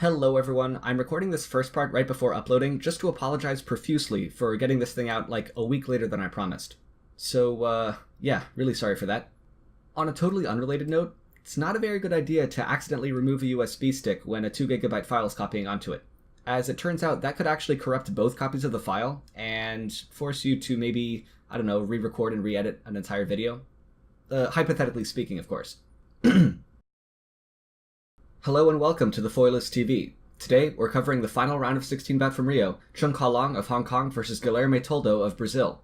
Hello everyone, I'm recording this first part right before uploading just to apologize profusely for getting this thing out like a week later than I promised. So, yeah, really sorry for that. On a totally unrelated note, it's not a very good idea to accidentally remove a USB stick when a 2GB file is copying onto it. As it turns out, that could actually corrupt both copies of the file and force you to maybe, I don't know, re-record and re-edit an entire video. Hypothetically speaking, of course. Hello and welcome to the Foilist TV. Today, we're covering the final round of 16-bout from Rio, Cheung of Hong Kong versus Guilherme Toldo of Brazil.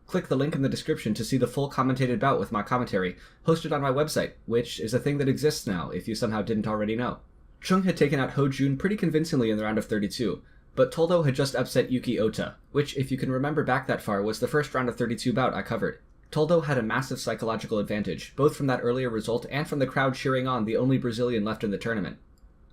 Click the link in the description to see the full commentated bout with my commentary, hosted on my website, which is a thing that exists now, if you somehow didn't already know. Cheung had taken out Ho Jun pretty convincingly in the round of 32, but Toldo had just upset Yuki Ota, which, if you can remember back that far, was the first round of 32 bout I covered. Toldo had a massive psychological advantage, both from that earlier result and from the crowd cheering on the only Brazilian left in the tournament.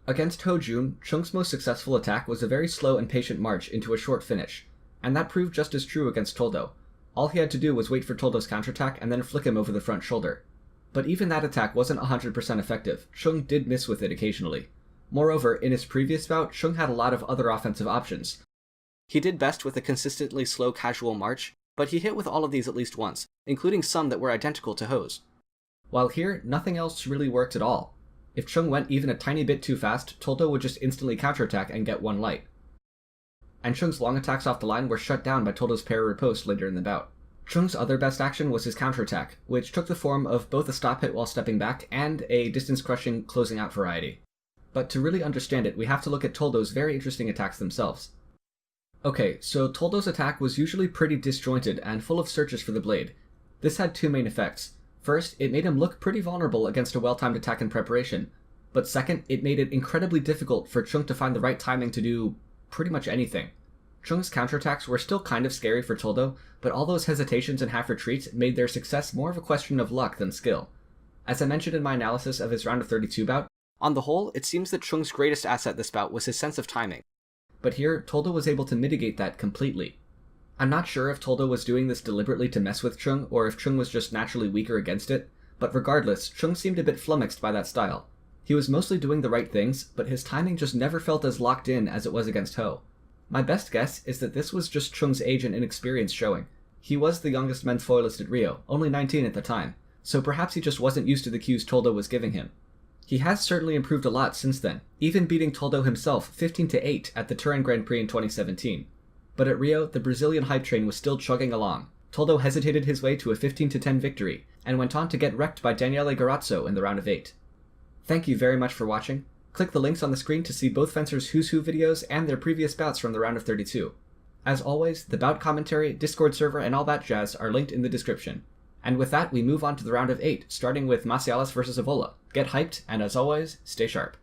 Against Ho Jun, Cheung's most successful attack was a very slow and patient march into a short finish, and that proved just as true against Toldo. All he had to do was wait for Toldo's counterattack and then flick him over the front shoulder. But even that attack wasn't 100% effective. Cheung did miss with it occasionally. Moreover, in his previous bout, Cheung had a lot of other offensive options. He did best with a consistently slow casual march, but he hit with all of these at least once, including some that were identical to Ho's. While here, nothing else really worked at all. If Cheung went even a tiny bit too fast, Toldo would just instantly counterattack and get one light. And Cheung's long attacks off the line were shut down by Toldo's parry riposte later in the bout. Cheung's other best action was his counterattack, which took the form of both a stop hit while stepping back and a distance-crushing closing out variety. But to really understand it, we have to look at Toldo's very interesting attacks themselves. Okay, so Toldo's attack was usually pretty disjointed and full of searches for the blade. This had two main effects. First, it made him look pretty vulnerable against a well-timed attack in preparation. But second, it made it incredibly difficult for Cheung to find the right timing to do pretty much anything. Cheung's counterattacks were still kind of scary for Toldo, but all those hesitations and half retreats made their success more of a question of luck than skill. As I mentioned in my analysis of his round of 32 bout, on the whole, it seems that Cheung's greatest asset this bout was his sense of timing. But here, Toldo was able to mitigate that completely. I'm not sure if Toldo was doing this deliberately to mess with Cheung, or if Cheung was just naturally weaker against it, but regardless, Cheung seemed a bit flummoxed by that style. He was mostly doing the right things, but his timing just never felt as locked in as it was against Ho. My best guess is that this was just Cheung's age and inexperience showing. He was the youngest men's foilist at Rio, only 19 at the time, so perhaps he just wasn't used to the cues Toldo was giving him. He has certainly improved a lot since then, even beating Toldo himself 15-8 at the Turin Grand Prix in 2017. But at Rio, the Brazilian hype train was still chugging along. Toldo hesitated his way to a 15-10 victory, and went on to get wrecked by Daniele Garazzo in the round of 8. Thank you very much for watching. Click the links on the screen to see both fencers' Who's Who videos and their previous bouts from the round of 32. As always, the bout commentary, Discord server, and all that jazz are linked in the description. And with that, we move on to the round of 8, starting with Massialas versus Avola. Get hyped, and as always, stay sharp.